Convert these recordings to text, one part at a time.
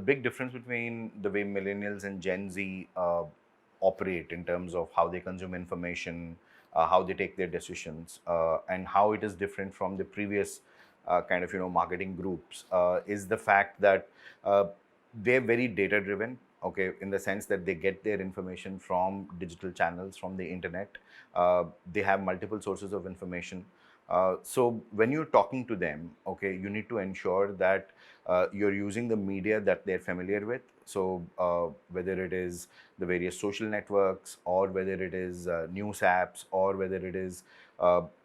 big difference between the way millennials and Gen Z operate in terms of how they consume information, how they take their decisions, and how it is different from the previous kind of marketing groups is the fact that uh, they're very data driven. Okay, in the sense that they get their information from digital channels, from the internet. They have multiple sources of information. So when you're talking to them, okay, you need to ensure that you're using the media that they're familiar with. So whether it is the various social networks, or whether it is news apps, or whether it is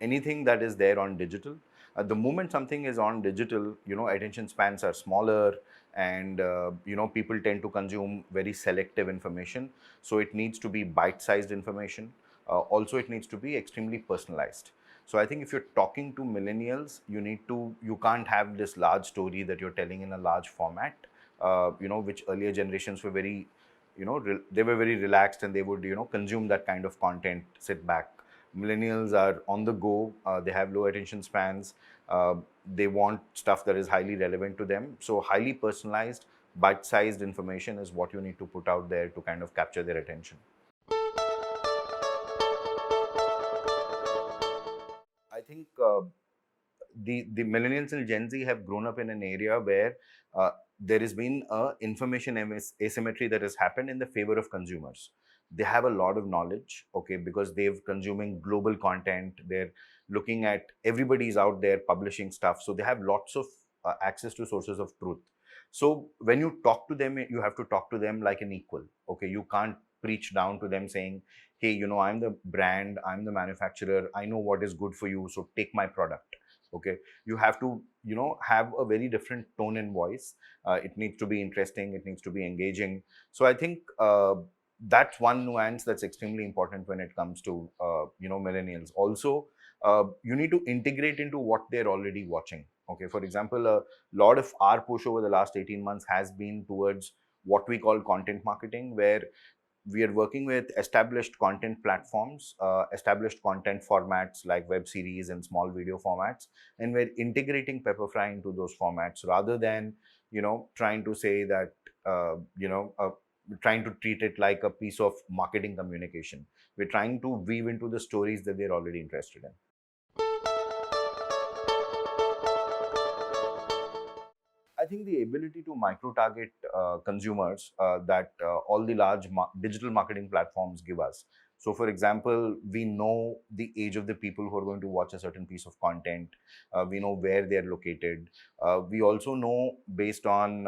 anything that is there on digital. The moment something is on digital, attention spans are smaller, and people tend to consume very selective information. So it needs to be bite-sized information. Also, it needs to be extremely personalized. So I think if you're talking to millennials, you can't have this large story that you're telling in a large format, which earlier generations were very, they were very relaxed, and they would, consume that kind of content, sit back. Millennials are on the go. They have low attention spans. Uh, they want stuff that is highly relevant to them. So highly personalized, bite-sized information is what you need to put out there to kind of capture their attention. I think the millennials and Gen Z have grown up in an area where there has been a information asymmetry that has happened in the favor of consumers. They have a lot of knowledge, okay, because they've consuming global content. They're looking at everybody's out there publishing stuff, so they have lots of access to sources of truth. So when you talk to them, you have to talk to them like an equal. Okay, you can't preach down to them saying, hey, I'm the brand, I'm the manufacturer, I know what is good for you, so take my product. Okay, you have to have a very different tone and voice. It needs to be interesting, it needs to be engaging. So I think that's one nuance that's extremely important when it comes to millennials. Also, you need to integrate into what they're already watching. Okay, for example, a lot of our push over the last 18 months has been towards what we call content marketing, where we are working with established content platforms, established content formats like web series and small video formats, and we're integrating Pepperfry into those formats rather than, trying to say that, trying to treat it like a piece of marketing communication. We're trying to weave into the stories that they're already interested in. I think the ability to micro-target consumers that all the large digital marketing platforms give us. So, for example, we know the age of the people who are going to watch a certain piece of content. We know where they're located. We also know, based on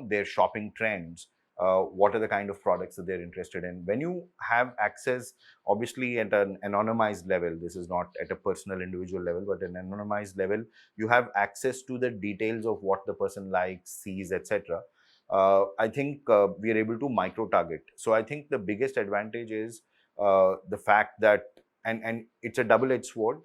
their shopping trends, what are the kind of products that they're interested in. When you have access, obviously at an anonymized level, this is not at a personal individual level, but an anonymized level, you have access to the details of what the person likes, sees, etc. I think we are able to micro target. So I think the biggest advantage is the fact that, and it's a double-edged sword.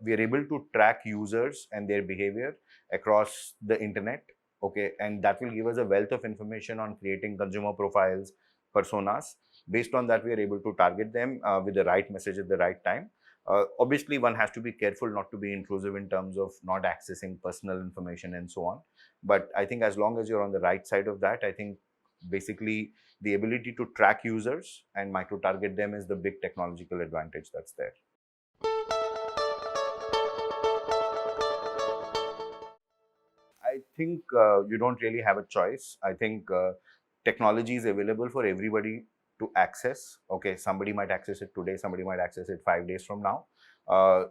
We are able to track users and their behavior across the internet. Okay, and that will give us a wealth of information on creating consumer profiles, personas. Based on that, we are able to target them with the right message at the right time. Obviously, one has to be careful not to be intrusive in terms of not accessing personal information and so on. But I think as long as you're on the right side of that, I think basically the ability to track users and micro target them is the big technological advantage that's there. I think you don't really have a choice. I think technology is available for everybody to access. Okay, somebody might access it today, somebody might access it 5 days from now.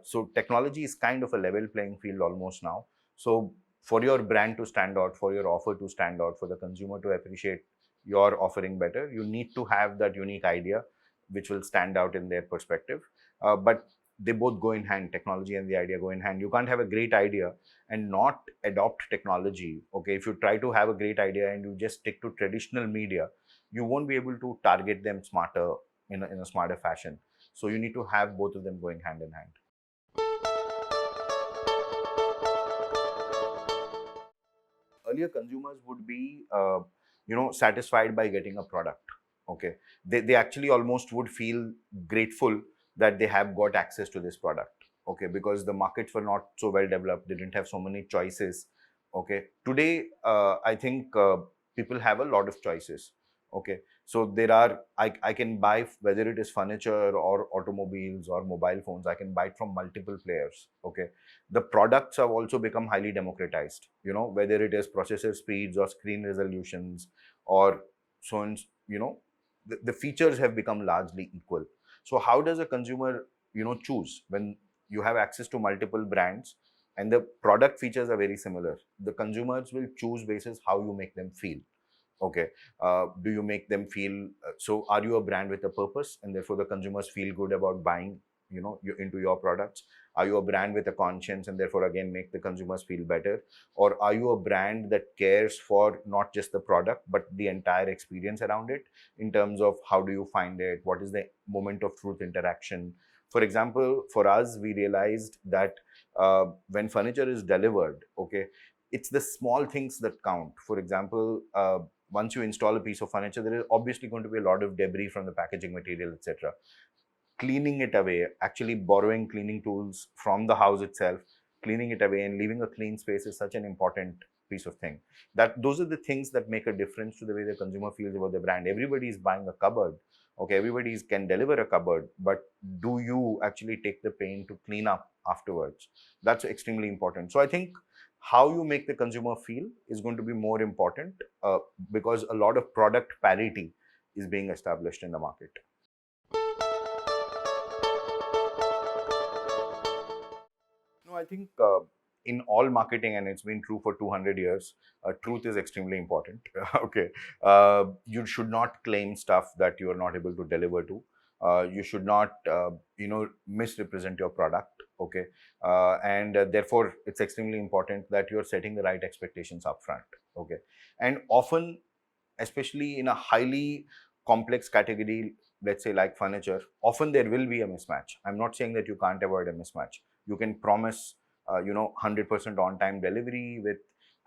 So technology is kind of a level playing field almost now. So for your brand to stand out, for your offer to stand out, for the consumer to appreciate your offering better, you need to have that unique idea which will stand out in their perspective. But they both go in hand. Technology and the idea go in hand. You can't have a great idea and not adopt technology. Okay, if you try to have a great idea and you just stick to traditional media, you won't be able to target them smarter in a smarter fashion. So you need to have both of them going hand in hand. Earlier, consumers would be satisfied by getting a product. Okay, they actually almost would feel grateful that they have got access to this product. Okay, because the markets were not so well developed, they didn't have so many choices. Okay, today I think people have a lot of choices. Okay, so there are, I can buy, whether it is furniture or automobiles or mobile phones, I can buy it from multiple players. Okay, the products have also become highly democratized, whether it is processor speeds or screen resolutions or so on, the features have become largely equal. So how does a consumer choose when you have access to multiple brands and the product features are very similar? The consumers will choose basis how you make them feel. Okay, do you make them feel, so are you a brand with a purpose and therefore the consumers feel good about buying into your products? Are you a brand with a conscience and therefore again make the consumers feel better? Or are you a brand that cares for not just the product but the entire experience around it, in terms of how do you find it, what is the moment of truth interaction? For example, for us, we realized that when furniture is delivered, okay, it's the small things that count. For example, once you install a piece of furniture, there is obviously going to be a lot of debris from the packaging material, etc. Cleaning it away, actually borrowing cleaning tools from the house itself, cleaning it away and leaving a clean space is such an important piece of thing. That those are the things that make a difference to the way the consumer feels about the brand. Everybody is buying a cupboard. Okay, everybody can deliver a cupboard, but do you actually take the pain to clean up afterwards? That's extremely important. So I think how you make the consumer feel is going to be more important, because a lot of product parity is being established in the market. No, I think in all marketing, and it's been true for 200 years, truth is extremely important. Okay. You should not claim stuff that you are not able to deliver to. You should not, misrepresent your product. Okay. And therefore, it's extremely important that you're setting the right expectations upfront. Okay. And often, especially in a highly complex category, let's say like furniture, often there will be a mismatch. I'm not saying that you can't avoid a mismatch. You can promise 100% on time delivery with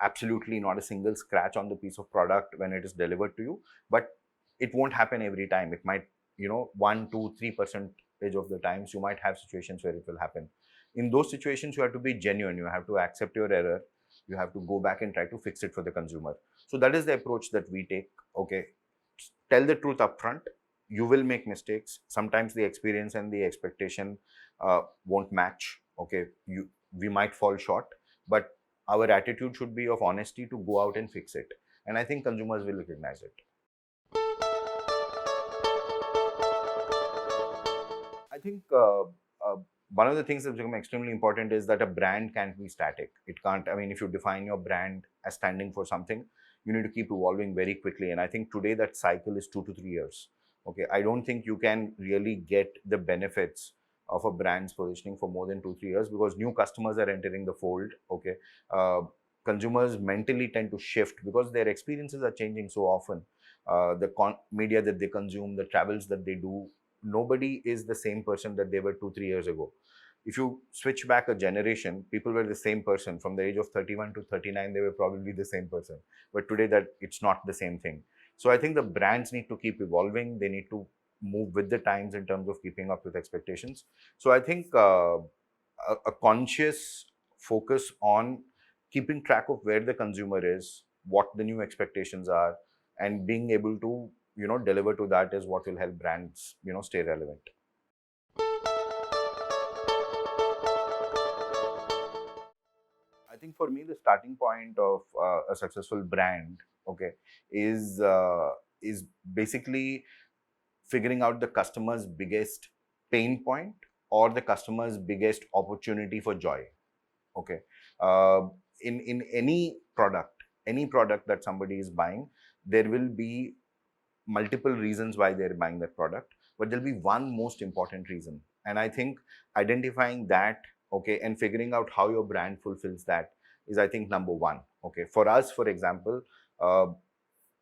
absolutely not a single scratch on the piece of product when it is delivered to you, but it won't happen every time. It might, 1 2 3% of the times you might have situations where it will happen. In those situations, you have to be genuine. You have to accept your error. You have to go back and try to fix it for the consumer. So that is the approach that we take. Okay, tell the truth upfront. You will make mistakes. Sometimes the experience and the expectation won't match. Okay, we might fall short, but our attitude should be of honesty to go out and fix it. And I think consumers will recognize it. I think one of the things that's become extremely important is that a brand can't be static. It can't, I mean, if you define your brand as standing for something, you need to keep evolving very quickly. And I think today that cycle is 2 to 3 years. Okay, I don't think you can really get the benefits of a brand's positioning for more than 2 3 years, because new customers are entering the fold. Okay, uh, consumers mentally tend to shift because their experiences are changing so often. Media that they consume, the travels that they do, nobody is the same person that they were 2 3 years ago. If you switch back a generation, people were the same person from the age of 31 to 39. They were probably the same person, but today that it's not the same thing. So I think the brands need to keep evolving. They need to move with the times in terms of keeping up with expectations. So I think a conscious focus on keeping track of where the consumer is, what the new expectations are, and being able to deliver to that is what will help brands stay relevant. I think for me, the starting point of a successful brand, okay, is basically figuring out the customer's biggest pain point or the customer's biggest opportunity for joy. Okay, uh, in any product that somebody is buying, there will be multiple reasons why they're buying that product, but there'll be one most important reason. And I think identifying that, okay, and figuring out how your brand fulfills that is, I think, number one. Okay, for us, for example, uh,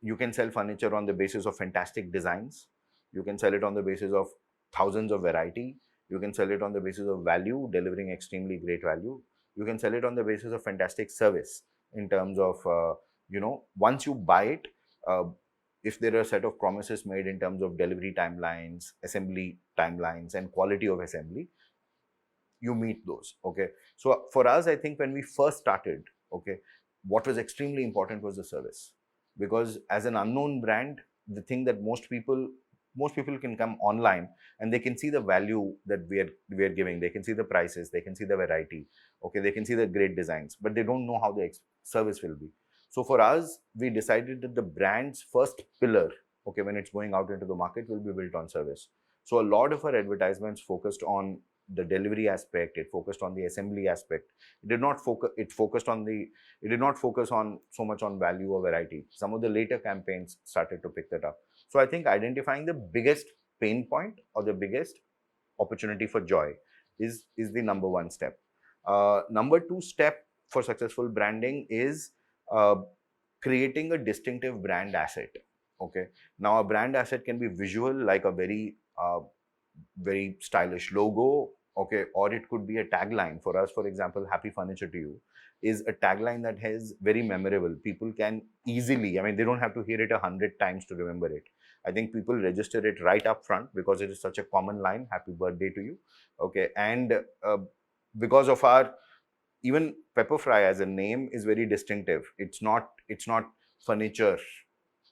you can sell furniture on the basis of fantastic designs. You can sell it on the basis of thousands of variety. You can sell it on the basis of value, delivering extremely great value. You can sell it on the basis of fantastic service in terms of, once you buy it, uh, if there are a set of promises made in terms of delivery timelines, assembly timelines, and quality of assembly, you meet those. Okay, so for us, I think when we first started, okay, what was extremely important was the service. because as an unknown brand, the thing that most people can come online and they can see the value that we are giving. They can see the prices, they can see the variety, okay, they can see the great designs, but they don't know how the service will be. So for us, we decided that the brand's first pillar, okay, when it's going out into the market, will be built on service. So a lot of our advertisements focused on the delivery aspect, it focused on the assembly aspect. It did not focus it focused on the it did not focus on so much on value or variety. Some of the later campaigns started to pick that up. So I think identifying the biggest pain point or the biggest opportunity for joy is the number one step. Number two step for successful branding is uh, creating a distinctive brand asset. Okay, now a brand asset can be visual, like a very stylish logo, okay, or it could be a tagline. For us, for example, happy furniture to you is a tagline that is very memorable. People can easily, I mean, they don't have to hear it 100 times to remember it. I think people register it right up front because it is such a common line, happy birthday to you, okay. And because of our, even pepper fry as a name is very distinctive. It's not furniture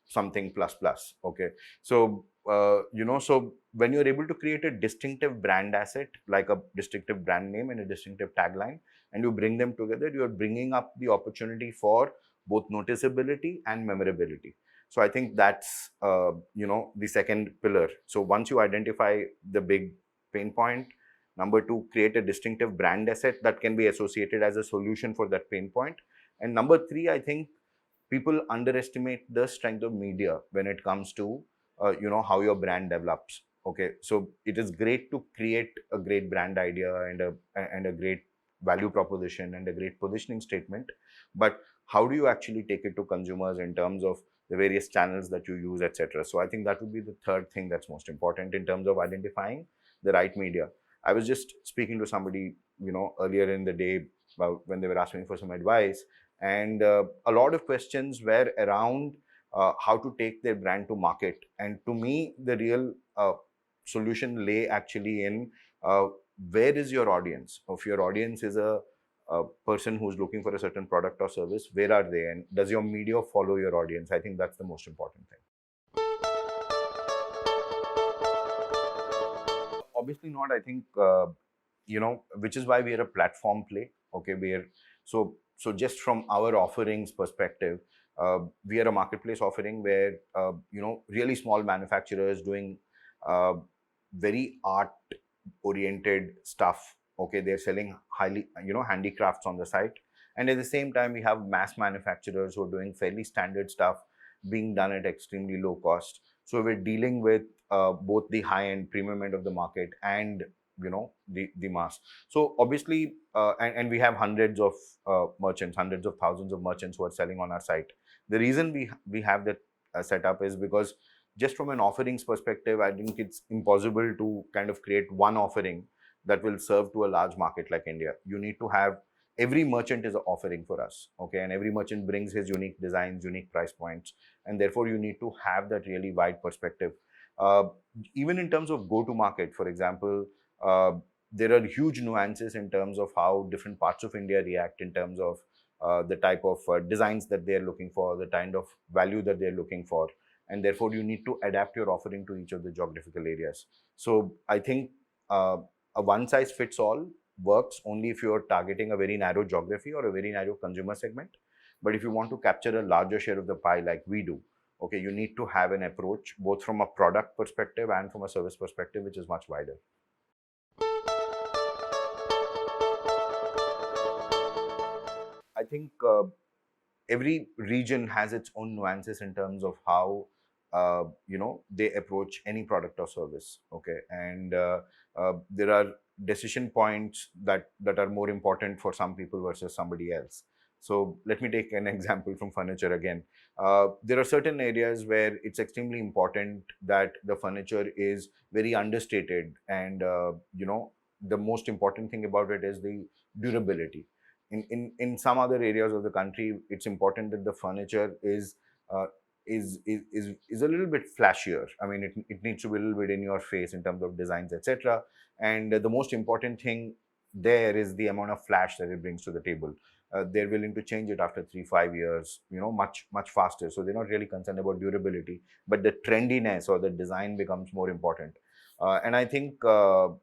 something plus plus, okay. So so when you're able to create a distinctive brand asset, like a distinctive brand name and a distinctive tagline, and you bring them together, you're bringing up the opportunity for both noticeability and memorability. So I think that's the second pillar. So once you identify the big pain point, number two, create a distinctive brand asset that can be associated as a solution for that pain point. And number three, I think people underestimate the strength of media when it comes to how your brand develops. Okay, so it is great to create a great brand idea and a great value proposition and a great positioning statement, but how do you actually take it to consumers in terms of the various channels that you use, etc. So I think that would be the third thing that's most important in terms of identifying the right media. I was just speaking to somebody earlier in the day about when they were asking for some advice, and a lot of questions were around how to take their brand to market. And to me, the real solution lay actually in uh, where is your audience. If your audience is a person who's looking for a certain product or service, where are they, and does your media follow your audience? I think that's the most important thing. Obviously not. I think which is why we are a platform play. Okay, so just from our offerings perspective, we are a marketplace offering where really small manufacturers doing uh, very art oriented stuff. Okay, they're selling highly handicrafts on the site, and at the same time we have mass manufacturers who are doing fairly standard stuff being done at extremely low cost. So we're dealing with both the high end premium end of the market and the mass. So obviously and we have hundreds of merchants, hundreds of thousands of merchants who are selling on our site. The reason we have that setup is because just from an offerings perspective, I think it's impossible to kind of create one offering that will serve to a large market like India. You need to have every merchant is an offering for us, okay, and every merchant brings his unique designs, unique price points, and therefore you need to have that really wide perspective. uh, Even in terms of go to market, for example, uh, there are huge nuances in terms of how different parts of India react in terms of the type of designs that they're looking for, the kind of value that they're looking for, and therefore you need to adapt your offering to each of the geographical areas. So I think a one size fits all works only if you're targeting a very narrow geography or a very narrow consumer segment. But if you want to capture a larger share of the pie like we do, okay, you need to have an approach both from a product perspective and from a service perspective which is much wider. I think every region has its own nuances in terms of how they approach any product or service. Okay, and there are decision points that are more important for some people versus somebody else. So let me take an example from furniture again. There are certain areas where it's extremely important that the furniture is very understated, and the most important thing about it is the durability. In some other areas of the country, it's important that the furniture uh, is a little bit flashier. I mean, it needs to be a little bit in your face in terms of designs, etc. And the most important thing there is the amount of flash that it brings to the table. they're willing to change it after 3 5 years, much faster. So they're not really concerned about durability, but the trendiness or the design becomes more important. And I think for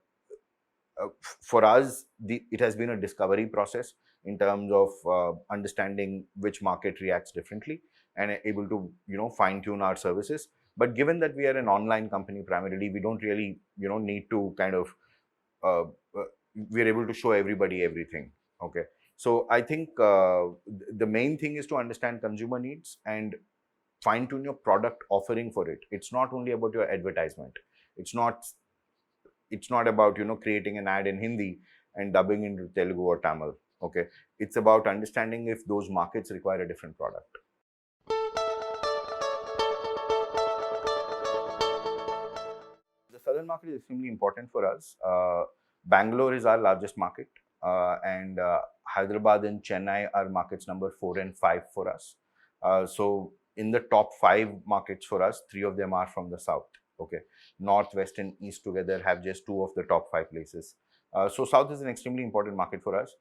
us, it has been a discovery process in terms of understanding which market reacts differently and able to fine tune our services. But given that we are an online company primarily, we don't really need to kind of uh, uh, we're able to show everybody everything. Okay, so I think the main thing is to understand consumer needs and fine tune your product offering for it. It's not only about your advertisement. It's not it's not about creating an ad in Hindi and dubbing into Telugu or Tamil. Okay, it's about understanding if those markets require a different product. The southern market is extremely important for us. Bangalore is our largest market, and Hyderabad and Chennai are markets number 4 and 5 for us. So, in the top 5 markets for us, 3 of them are from the south. Okay, north, west, and east together have just 2 of the top 5 places. So, south is an extremely important market for us.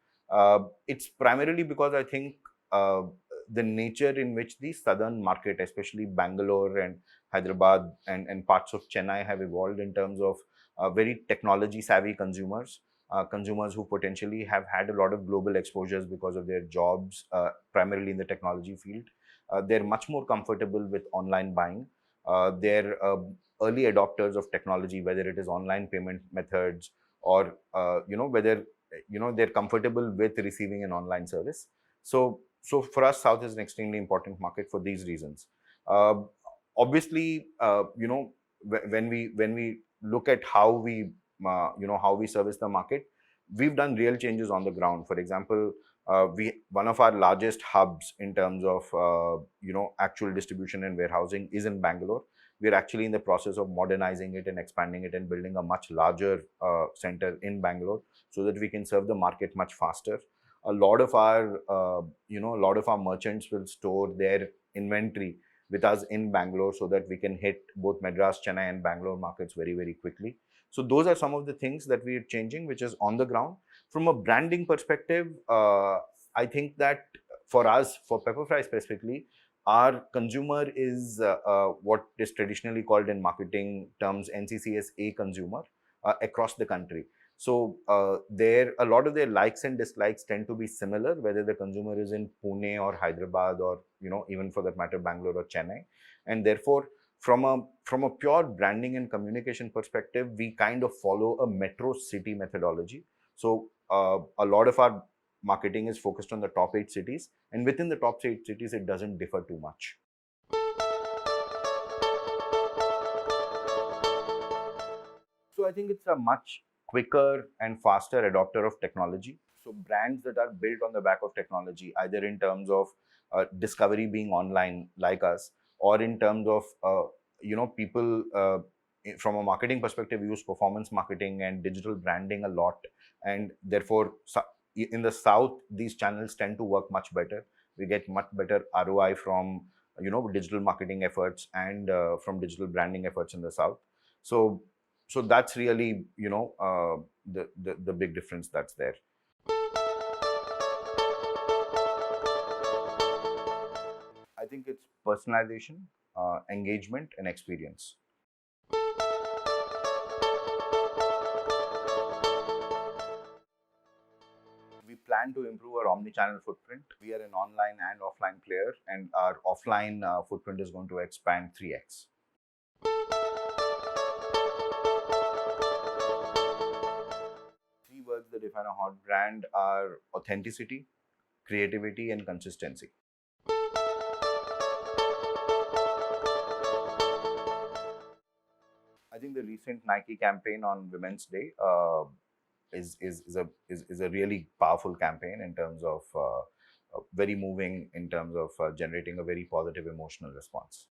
It's primarily because I think the nature in which the southern market, especially Bangalore and Hyderabad and parts of Chennai, have evolved in terms of very technology savvy consumers, consumers who potentially have had a lot of global exposures because of their jobs, primarily in the technology field. They're much more comfortable with online buying. They're early adopters of technology, whether it is online payment methods or whether they're comfortable with receiving an online service. So for us, South is an extremely important market for these reasons. Uh, Obviously, when we look at how we service the market, we've done real changes on the ground. For example, we one of our largest hubs in terms of actual distribution and warehousing is in Bangalore. We're actually in the process of modernizing it and expanding it and building a much larger center in Bangalore so that we can serve the market much faster. A lot of our merchants will store their inventory with us in Bangalore so that we can hit both Madras, Chennai, and Bangalore markets very, very quickly. So those are some of the things that we are changing, which is on the ground. From a branding perspective, I think that for us, for Pepperfry specifically, our consumer is what is traditionally called in marketing terms NCCS A consumer across the country. So there, a lot of their likes and dislikes tend to be similar, whether the consumer is in Pune or Hyderabad or even for that matter Bangalore or Chennai, and therefore from a pure branding and communication perspective, we kind of follow a metro city methodology. So a lot of our marketing is focused on the top 8 cities, and within the top 8 cities, it doesn't differ too much. So I think it's a much quicker and faster adopter of technology. So brands that are built on the back of technology, either in terms of discovery being online like us, or in terms of people from a marketing perspective use performance marketing and digital branding a lot, and therefore in the south these channels tend to work much better. We get much better ROI from digital marketing efforts and from digital branding efforts in the south. So that's really the big difference that's there. I think it's personalization, engagement, and experience. We plan to improve our omni-channel footprint. We are an online and offline player, and our offline footprint is going to expand 3x. Three words that define a hot brand are authenticity, creativity, and consistency. I think the recent Nike campaign on Women's Day is a really powerful campaign in terms of very moving in terms of generating a very positive emotional response.